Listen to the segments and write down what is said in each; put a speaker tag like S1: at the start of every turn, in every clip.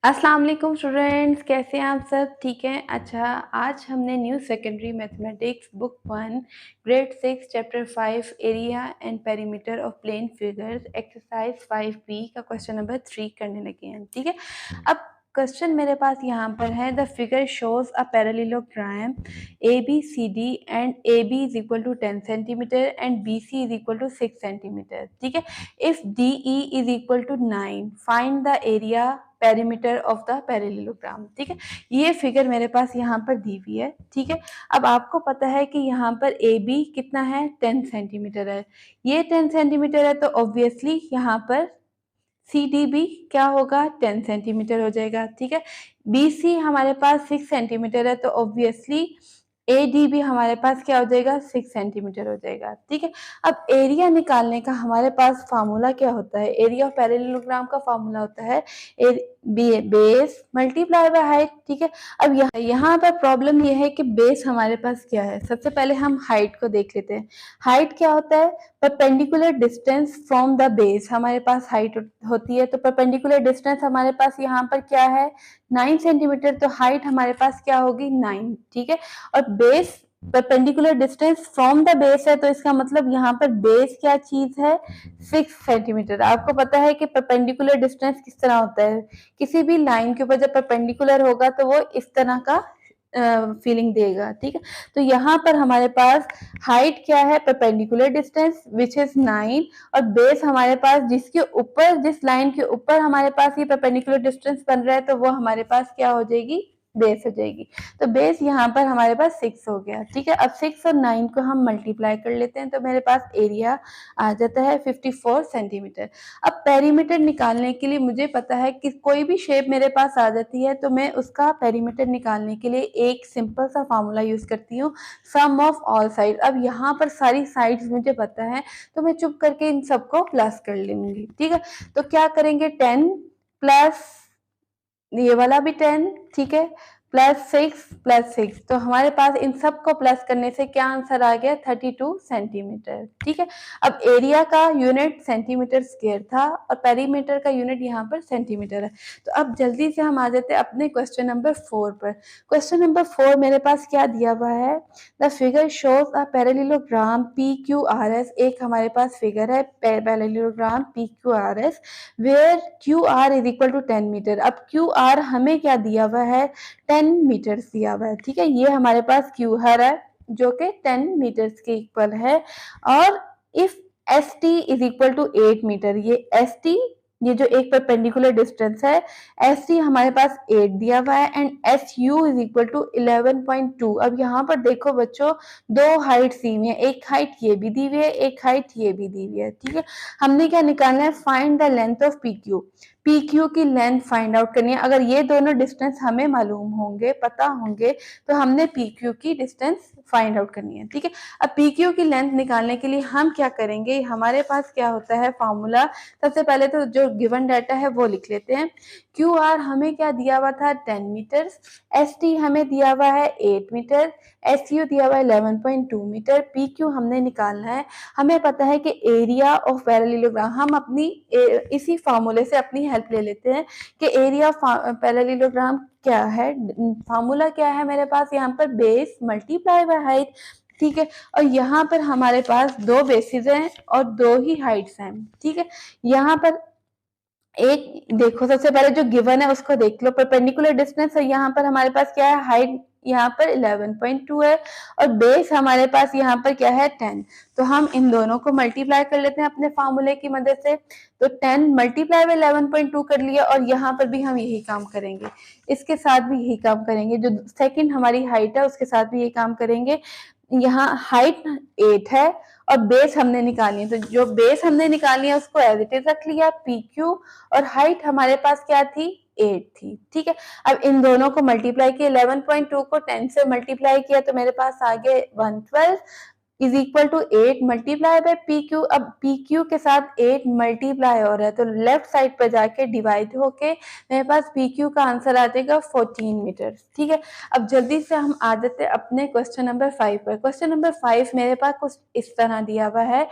S1: अस्सलाम वालेकुम स्टूडेंट्स, कैसे हैं आप सब? ठीक हैं? अच्छा, आज हमने new secondary mathematics book 1 grade 6 chapter 5 area and perimeter of plane figures exercise 5B का क्वेश्चन नंबर 3 करने लगे हैं। ठीक है, अब क्वेश्चन मेरे पास यहाँ पर है, the figure shows a parallelogram ABCD and AB is equal to 10 centimetre and BC is equal to 6 centimetre. ठीक है, if DE is equal to 9 find the area perimeter of the parallelogram. ठीक है, ये figure मेरे पास यहाँ पर दी हुई है। ठीक है, अब आपको पता है कि यहाँ पर ए बी कितना है, 10 सेंटीमीटर है। ये 10 सेंटीमीटर है तो ऑब्वियसली यहाँ पर सी डी भी क्या होगा, 10 सेंटीमीटर हो जाएगा। ठीक है, बी सी हमारे पास 6 सेंटीमीटर है तो ऑब्वियसली ए डी भी हमारे पास क्या हो जाएगा, 6 सेंटीमीटर हो जाएगा। ठीक है, अब एरिया निकालने का हमारे पास फार्मूला क्या होता है, एरिया ऑफ पैरेललोग्राम का फार्मूला होता है बेस मल्टीप्लाई बाय हाइट। ठीक है, अब यहाँ पर प्रॉब्लम ये है कि बेस हमारे पास क्या है। सबसे पहले हम हाइट को देख लेते हैं। हाइट क्या होता है, perpendicular distance from the base हमारे पास हाइट होती है। तो परपेंडिकुलर डिस्टेंस हमारे पास यहाँ पर क्या है, 9 सेंटीमीटर, तो हाइट हमारे पास क्या होगी, 9। ठीक है, और base perpendicular distance from the base है तो इसका मतलब यहाँ पर बेस क्या चीज है, 6 सेंटीमीटर। आपको पता है कि परपेंडिकुलर डिस्टेंस किस तरह होता है, किसी भी लाइन के ऊपर जब परपेंडिकुलर होगा तो वो इस तरह का फीलिंग देगा। ठीक है, तो यहाँ पर हमारे पास हाइट क्या है, परपेंडिकुलर डिस्टेंस विच इज 9, और बेस हमारे पास जिसके ऊपर, जिस लाइन के ऊपर हमारे पास ये परपेंडिकुलर डिस्टेंस बन रहा है तो वो हमारे पास क्या हो जाएगी, बेस हो जाएगी। तो बेस यहाँ पर हमारे पास 6 हो गया। ठीक है, अब 6 और 9 को हम मल्टीप्लाई कर लेते हैं तो मेरे पास एरिया आ जाता है 54 सेंटीमीटर। अब पेरीमीटर निकालने के लिए मुझे पता है कि कोई भी शेप मेरे पास आ जाती है तो मैं उसका पेरीमीटर निकालने के लिए एक सिंपल सा फार्मूला यूज करती हूँ, सम ऑफ ऑल साइड। अब यहाँ पर सारी साइड्स मुझे पता है तो मैं चुप करके इन सबको प्लस कर लूंगी। ठीक है, तो क्या करेंगे, 10 प्लस ये वाला भी 10, ठीक है, +6 तो हमारे पास इन सब को प्लस करने से क्या आंसर आ गया, 32 सेंटीमीटर। ठीक है, अब एरिया का यूनिट सेंटीमीटर स्क्वायर था और पेरीमीटर का यूनिट यहाँ पर सेंटीमीटर है। तो अब जल्दी से हम आ जाते हैं अपने क्वेश्चन नंबर 4 पर। क्वेश्चन नंबर 4 मेरे पास क्या दिया हुआ है, the figure shows a parallelogram PQRS। एक हमारे पास फिगर है parallelogram PQRS where QR is equal to 10 metre. अब QR हमें क्या दिया हुआ है, 10 मीटर दिया हुआ है। ठीक है, ये हमारे पास QR है जो कि 10 मीटर्स के इक्वल है। और if ST is equal to 8 metre, ये ST, ये जो एक परपेंडिकुलर डिस्टेंस है, ST हमारे पास 8 दिया हुआ है and SU is equal to 11.2। अब यहाँ पर देखो बच्चों, दो हाइट दी हुई है, एक हाइट ये भी दी हुई है, एक हाइट ये भी दी हुई है। ठीक है, हमने क्या निकालना है, find the length of PQ। PQ की लेंथ फाइंड आउट करनी है। अगर ये दोनों डिस्टेंस हमें मालूम होंगे, पता होंगे, तो हमने PQ की डिस्टेंस फाइंड आउट करनी है। ठीक है, अब PQ की लेंथ निकालने के लिए हम क्या करेंगे, हमारे पास क्या होता है फार्मूला, सबसे पहले तो जो गिवन डाटा है वो लिख लेते हैं। QR हमें क्या दिया हुआ था, 10 मीटर, ST हमें दिया हुआ है 8 मीटर, SU दिया हुआ है 11.2 मीटर, PQ हमने निकालना है। हमें पता है कि एरिया ऑफ पैरेललोग्राम, हम अपनी इसी फार्मूले से अपनी हेल्प ले लेते हैं कि एरिया ऑफ पैरेललोग्राम क्या है। फार्मूला क्या है मेरे पास यहाँ पर, बेस मल्टीप्लाई बाय हाइट। ठीक है, और यहाँ पर हमारे पास दो बेसिस हैं और दो ही हाइट्स हैं। ठीक है, यहाँ पर एक देखो, सबसे पहले जो गिवन है उसको देख लो, परपेंडिकुलर डिस्टेंस है, यहाँ पर हमारे पास क्या है, हाइट यहाँ पर 11.2 है और बेस हमारे पास यहाँ पर क्या है, 10। तो हम इन दोनों को मल्टीप्लाई कर लेते हैं अपने फार्मूले की मदद से। तो 10 मल्टीप्लाई बाय 11.2 कर लिया और यहाँ पर भी हम यही काम करेंगे, इसके साथ भी यही काम करेंगे, जो सेकंड हमारी हाइट है उसके साथ भी यही काम करेंगे। यहाँ हाइट 8 है और बेस हमने निकाली है, तो जो बेस हमने निकाली है उसको एज इट इज रख लिया PQ, और हाइट हमारे पास क्या थी, 8 थी। ठीक है, अब इन दोनों को मल्टीप्लाई किया, 11.2 को 10 से मल्टीप्लाई किया तो मेरे पास आ गए 112 is equal to 8 multiply by PQ। अब PQ के साथ 8 मल्टीप्लाई हो रहा है तो लेफ्ट साइड पर जाके डिवाइड होके मेरे पास PQ का आंसर आ जाएगा 14 मीटर। ठीक है, अब जल्दी से हम आ जाते हैं अपने क्वेश्चन नंबर 5 पर। क्वेश्चन नंबर 5 मेरे पास कुछ इस तरह दिया हुआ है,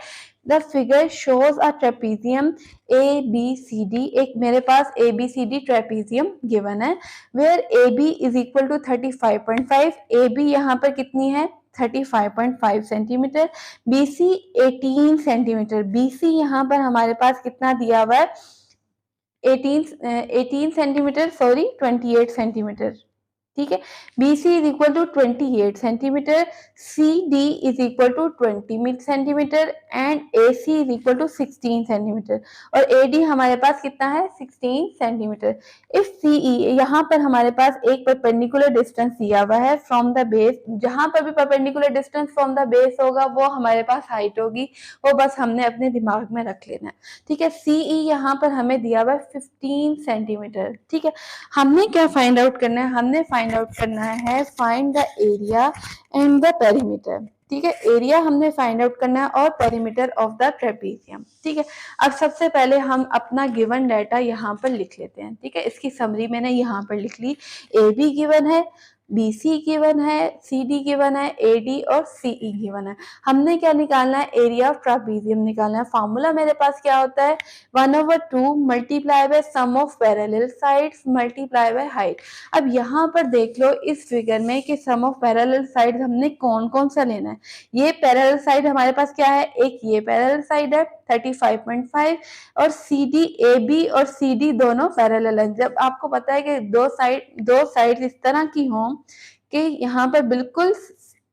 S1: the figure shows a trapezium ABCD, एक मेरे पास ABCD ट्रेपीजियम गिवन है, where AB is equal to 35.5, AB यहाँ पर कितनी है 35.5 सेंटीमीटर, BC 18 सेंटीमीटर, BC यहाँ पर हमारे पास कितना दिया हुआ है 18 सेंटीमीटर, सॉरी 28 सेंटीमीटर, ठीक है। BC is equal to 28 centimetre, CD is equal to 20 centimetre and AC is equal to 16 centimetre, और AD हमारे पास कितना है 16 सेंटीमीटर। इफ CE, यहाँ पर हमारे पास एक परपेंडिकुलर डिस्टेंस दिया हुआ है फ्रॉम द बेस, जहां पर भी perpendicular distance from the base होगा वो हमारे पास हाइट होगी, वो बस हमने अपने दिमाग में रख लेना है, ठीक है। CE यहाँ पर हमें दिया हुआ है 15 सेंटीमीटर, ठीक है। हमने क्या फाइंड आउट करना है, हमने फाइंड आउट करना है find the area and the perimeter, ठीक है। एरिया हमने फाइंड आउट करना है और पेरीमीटर ऑफ द ट्रेपीजियम, ठीक है। अब सबसे पहले हम अपना गिवन डाटा यहाँ पर लिख लेते हैं, ठीक है। इसकी समरी मैंने यहाँ पर लिख ली, AB गिवन है, BC गिवन है, CD गिवन है, AD और CE गिवन है। हमने क्या निकालना है, एरिया ऑफ ट्रापीजियम निकालना है। फॉर्मूला मेरे पास क्या होता है 1/2 multiply by sum of parallel sides multiply by height. अब यहाँ पर देख लो इस फिगर में कि सम ऑफ पैरेलल साइड हमने कौन कौन सा लेना है। ये पैरेलल साइड हमारे पास क्या है, एक ये पैरेलल साइड है 35.5 और CD AB और CD दोनों पैरेलल है। जब आपको पता है कि दो साइड इस तरह की हों कि यहाँ पर बिल्कुल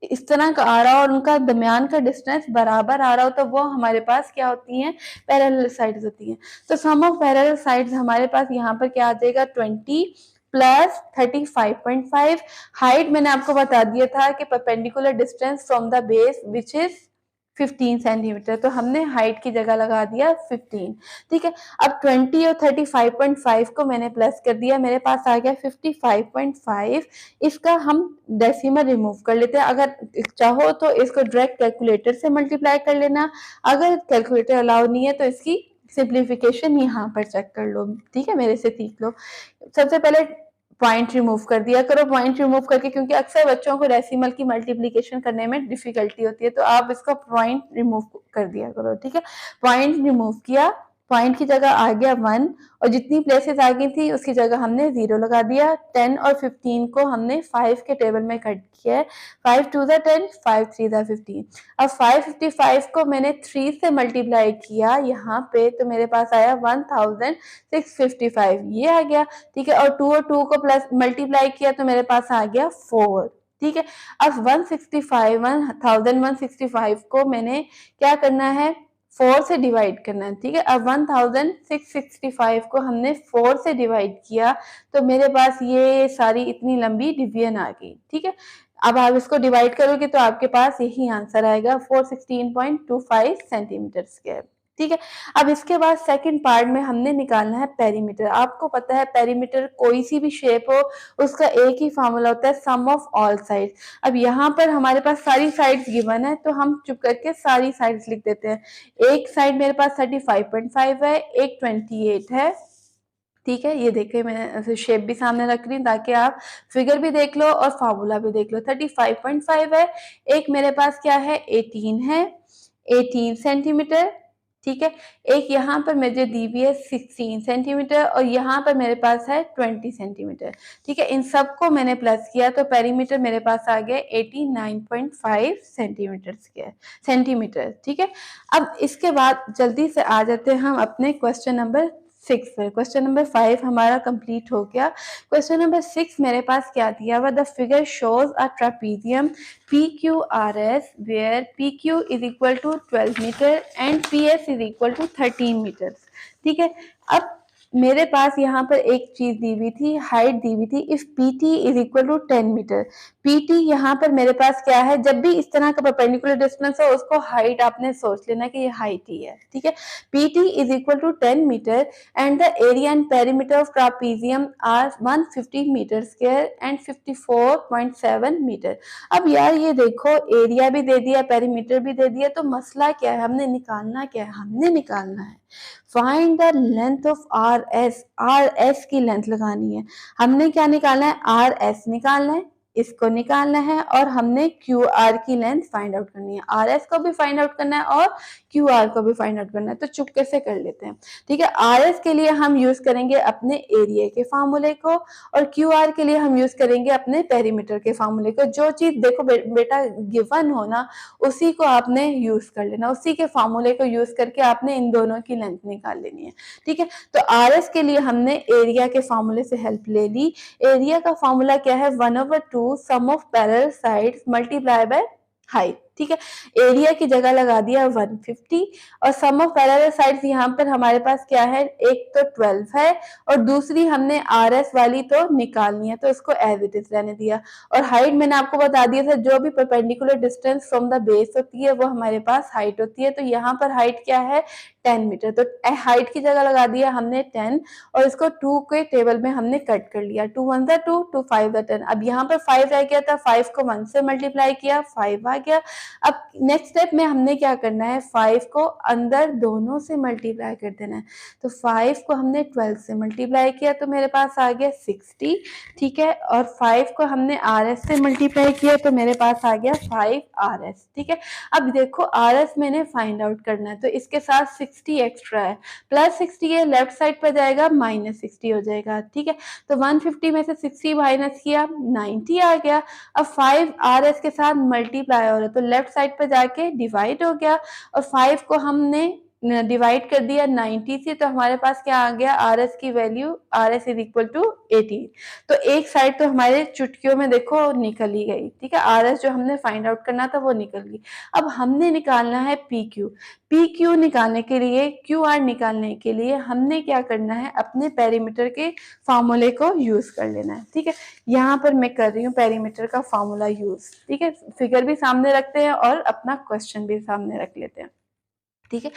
S1: इस तरह का आ रहा हो और उनका दरमियान का डिस्टेंस बराबर आ रहा हो, तो वो हमारे पास क्या होती हैं पैरेलल साइड्स होती हैं। तो सम ऑफ पैरेलल साइड्स हमारे पास यहाँ पर क्या आ जाएगा 20 प्लस 35.5, हाइट मैंने आपको बता दिया था कि perpendicular distance from the base which is 15 centimetre, तो हमने हाइट की जगह लगा दिया 15, ठीक है। अब 20 और 35.5 को मैंने प्लस कर दिया, मेरे पास आ गया 55.5। इसका हम डेसिमल रिमूव कर लेते हैं, अगर चाहो तो इसको डायरेक्ट कैलकुलेटर से मल्टीप्लाई कर लेना, अगर कैलकुलेटर अलाउ नहीं है तो इसकी सिंप्लीफिकेशन यहाँ पर चेक कर लो, ठीक है, मेरे से सीख लो। सबसे पहले पॉइंट रिमूव कर दिया करो, पॉइंट रिमूव करके, क्योंकि अक्सर बच्चों को डेसिमल की मल्टीप्लिकेशन करने में डिफिकल्टी होती है, तो आप इसका पॉइंट रिमूव कर दिया करो, ठीक है। पॉइंट रिमूव किया, पॉइंट की जगह आ गया 1 और जितनी प्लेसेस आ गई थी उसकी जगह हमने 0 लगा दिया। 10 और 15 को हमने 5 के टेबल में कट किया है, 5 2 ज़ा 10, 5 3 ज़ा 15। अब 555 को मैंने 3 से मल्टीप्लाई किया यहाँ पे, तो मेरे पास आया 1655, ये आ गया, ठीक है। और 2 को प्लस मल्टीप्लाई किया तो मेरे पास आ गया 4, ठीक है। अब 1165 को मैंने क्या करना है 4 से डिवाइड करना है, ठीक है। अब 1665 को हमने 4 से डिवाइड किया तो मेरे पास ये सारी इतनी लंबी डिवीजन आ गई, ठीक है। अब आप इसको डिवाइड करोगे तो आपके पास यही आंसर आएगा 416.25 सेंटीमीटर स्क्वायर, ठीक है। अब इसके बाद सेकंड पार्ट में हमने निकालना है पेरीमीटर। आपको पता है पेरीमीटर कोई सी भी शेप हो उसका एक ही फॉर्मूला होता है सम ऑफ ऑल साइड्स। अब यहाँ पर हमारे पास सारी साइड्स गिवन है तो हम चुप करके सारी साइड्स लिख देते हैं। एक साइड मेरे पास 35.5 है, एक 28 है, ठीक है। ये देखिए मैं शेप भी सामने रख रही हूँ ताकि आप फिगर भी देख लो और फॉर्मूला भी देख लो। 35.5 है, एक मेरे पास क्या है 18 है, 18 सेंटीमीटर, ठीक है। एक यहाँ पर मुझे दी हुई है 16 सेंटीमीटर और यहाँ पर मेरे पास है 20 सेंटीमीटर, ठीक है। इन सबको मैंने प्लस किया तो पेरीमीटर मेरे पास आ गया 89.5 सेंटीमीटर, ठीक है। अब इसके बाद जल्दी से आ जाते हैं हम अपने क्वेश्चन नंबर 6 पर। क्वेश्चन नंबर 5 हमारा कंप्लीट हो गया। क्वेश्चन नंबर 6 मेरे पास क्या दिया हुआ, the figure shows a trapezium PQRS where PQ is equal to 12 metre and PS is equal to 13 metre, ठीक है। अब मेरे पास यहाँ पर एक चीज दी हुई थी, हाइट दी हुई थी, if PT is equal to 10 metre. PT यहाँ पर मेरे पास क्या है, जब भी इस तरह का परपेंडिकुलर डिस्टेंस हो उसको हाइट आपने सोच लेना कि ये हाइट ही है, ठीक है। PT is equal to 10 metre and the area and perimeter of trapezium are 150 metre square and 54.7 metre. अब यार ये देखो एरिया भी दे दिया पेरीमीटर भी दे दिया, तो मसला क्या है, हमने निकालना क्या है, हमने निकालना है find the length of RS। RS की लेंथ लगानी है, हमने क्या निकालना है RS निकालना है, इसको निकालना है और हमने क्यू आर की लेंथ फाइंड आउट करनी है। आर एस को भी फाइंड आउट करना है और क्यू आर को भी फाइंड आउट करना है। तो चुपके से कर लेते हैं, ठीक है। आर एस के लिए हम यूज करेंगे अपने एरिया के फार्मूले को और क्यू आर के लिए हम यूज करेंगे अपने पेरीमीटर के फार्मूले को। जो चीज देखो बेटा गिवन हो ना, उसी को आपने यूज कर लेना, उसी के फार्मूले को यूज करके आपने इन दोनों की लेंथ निकाल लेनी है, ठीक है। तो आर एस के लिए हमने एरिया के फार्मूले से हेल्प ले ली। एरिया का फॉर्मूला क्या है, 1/2 sum of parallel sides multiply by height, ठीक है। एरिया की जगह लगा दिया 150 और सम ऑफ पैरेलल साइड्स यहाँ पर हमारे पास क्या है, एक तो 12 है और दूसरी हमने आर एस वाली तो निकालनी है, तो इसको एज इट इज रहने दिया। और हाइट मैंने आपको बता दिया था, जो भी perpendicular distance from the base होती है वो हमारे पास हाइट होती है। तो यहाँ पर हाइट क्या है, 10 मीटर। तो हाइट की जगह लगा दिया हमने 10 और इसको 2 के टेबल में हमने कट कर लिया। 2 1 2, 2 5 10। अब यहाँ पर 5 रह गया था, 5 को 1 से मल्टीप्लाई किया, 5 आ गया। अब नेक्स्ट स्टेप में हमने क्या करना है, 5 को अंदर दोनों से मल्टीप्लाई कर देना है। तो 5 को हमने 12 से मल्टीप्लाई किया तो मेरे पास आ गया 60, ठीक है। और 5 को हमने आर एस से मल्टीप्लाई किया तो मेरे पास आ गया 5 आर एस, ठीक है। अब देखो आर एस मैंने फाइंड आउट करना है, तो इसके साथ 60 एक्स्ट्रा है, प्लस 60 है, लेफ्ट साइड पर जाएगा माइनस 60 हो जाएगा, ठीक है। तो 150 में से 60 माइनस किया, 90 आ गया। अब 5 आर एस के साथ मल्टीप्लाई हो रहा है तो लेफ्ट साइड पर जाके डिवाइड हो गया और 5 को हमने डिवाइड कर दिया 90 से, तो हमारे पास क्या आ गया, आर एस की value, R S is equal to 18। तो एक साइड तो हमारे चुटकियों में देखो निकल ही गई, ठीक है। आर एस जो हमने फाइंड आउट करना था वो निकल गई। अब हमने निकालना है पी क्यू। पी क्यू निकालने के लिए, क्यू आर निकालने के लिए हमने क्या करना है, अपने पेरीमीटर के फार्मूले को यूज कर लेना है, ठीक है। यहाँ पर मैं कर रही हूँ पेरीमीटर का फार्मूला यूज, ठीक है। फिगर भी सामने रखते हैं और अपना क्वेश्चन भी सामने रख लेते हैं, ठीक है।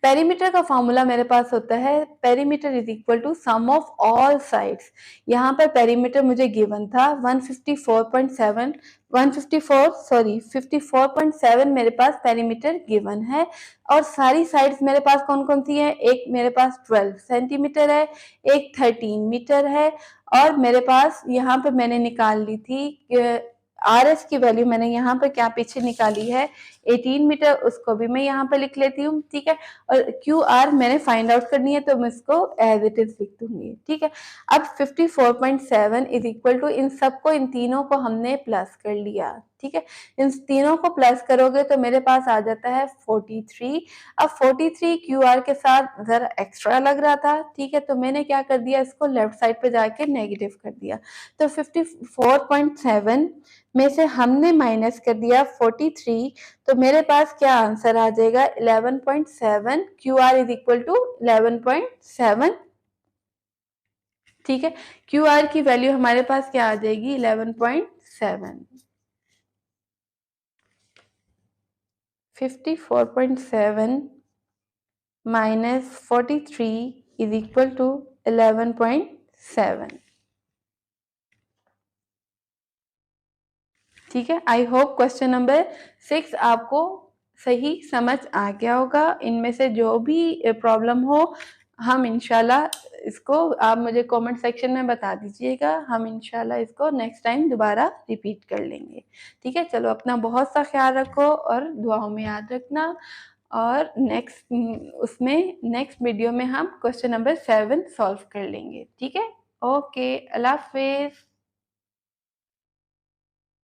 S1: पेरीमीटर का फॉर्मूला मेरे पास होता है, perimeter is equal to sum of all sides. यहाँ पर पेरीमीटर मुझे गिवन था 154.7, 54.7 मेरे पास पेरीमीटर गिवन है और सारी साइड्स मेरे पास कौन कौन सी है, एक मेरे पास 12 सेंटीमीटर है, एक 13 मीटर है और मेरे पास यहाँ पर मैंने निकाल ली थी आर एस की वैल्यू, मैंने यहाँ पर क्या पीछे निकाली है 18 मीटर, उसको भी मैं यहाँ पर लिख लेती हूँ, ठीक है। और क्यू आर मैंने फाइंड आउट करनी है तो मैं इसको एज इट इज लिख दूंगी, ठीक है। अब 54.7 इज इक्वल टू, इन सबको, इन तीनों को हमने प्लस कर लिया, ठीक है। इन तीनों को प्लस करोगे तो मेरे पास आ जाता है 43। अब 43 क्यू आर के साथ जरा एक्स्ट्रा लग रहा था, ठीक है, तो मैंने क्या कर दिया, इसको लेफ्ट साइड पे जाके नेगेटिव कर दिया। तो 54.7 में से हमने माइनस कर दिया 43, तो मेरे पास क्या आंसर आ जाएगा 11.7। Q R is equal to 11.7, ठीक है। क्यू आर की वैल्यू हमारे पास क्या आ जाएगी 11.7। 54.7 माइनस 43 इज इक्वल टू 11.7, ठीक है। आई होप क्वेश्चन नंबर 6 आपको सही समझ आ गया होगा। इनमें से जो भी प्रॉब्लम हो, हम इंशाल्लाह इसको, आप मुझे कमेंट सेक्शन में बता दीजिएगा, हम इंशाल्लाह इसको नेक्स्ट टाइम दोबारा रिपीट कर लेंगे, ठीक है। चलो अपना बहुत सा ख्याल रखो और दुआओं में याद रखना और नेक्स्ट वीडियो में हम क्वेश्चन नंबर 7 सॉल्व कर लेंगे, ठीक है। ओके, अल्लाह हाफिज।